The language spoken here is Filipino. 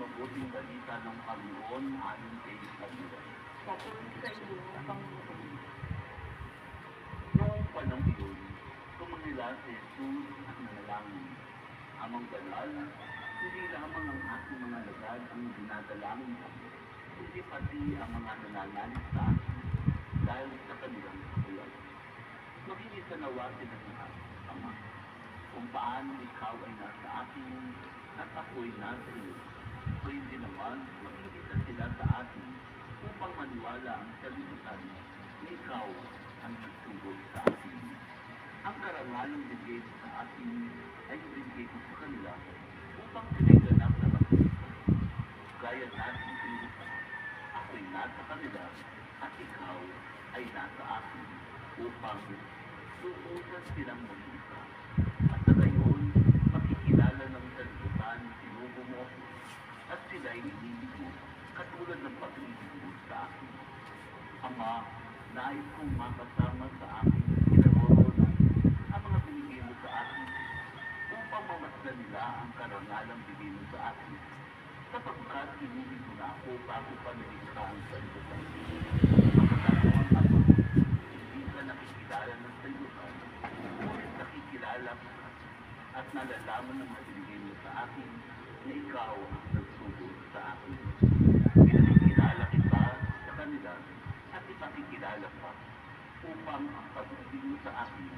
mabuting balita ng Panginoon ayon kay Samuel. Papuri sa iyo, Panginoon. Noong panahon iyon, tumangila si Jesus at nanalangin. Amang banal, hindi lamang ang aking mga lagad ang dinadalangin ko, kundi pati ang mga nananalig sa akin dahil sa kanilang kakulan. Maging isanawa sila ng Ama, kung paano ikaw ay nasa akin at ako'y nasa iyo. Gayon din naman, maging isa sila sa atin upang maniwala ang kalimitan na ikaw ang nagtugod sa akin. Ang karangalang bigay mo sa akin ay binigay ko sa kanila upang sila'y ganap na magkita. Gaya natin pinita, ako'y nasa kanila at ikaw ay nasa akin upang tuusan silang magkita. At sa gayon, makikilala ng sanlibutan sinubo mo ako at sila'y inibig mo katulad ng pag-ibig mo sa akin. Ama, nais kong makasama sa aking kinaroroonan ang mga binigay mo sa akin upang mamasdan nila ang karangalang bigay mo sa akin sapagkat inibig mo na ako bago pa nilikha ang sanlibutan. Makatapos ako, hindi ka nakikilala ng sanlibutan, ngunit nakikilala ka at nalalaman ng mga binigay mo sa akin na ikaw ang nagtugod sa akin. Pinakikilala kita sa kanila at ipakikilala pa upang ang pag-ibig mo sa akin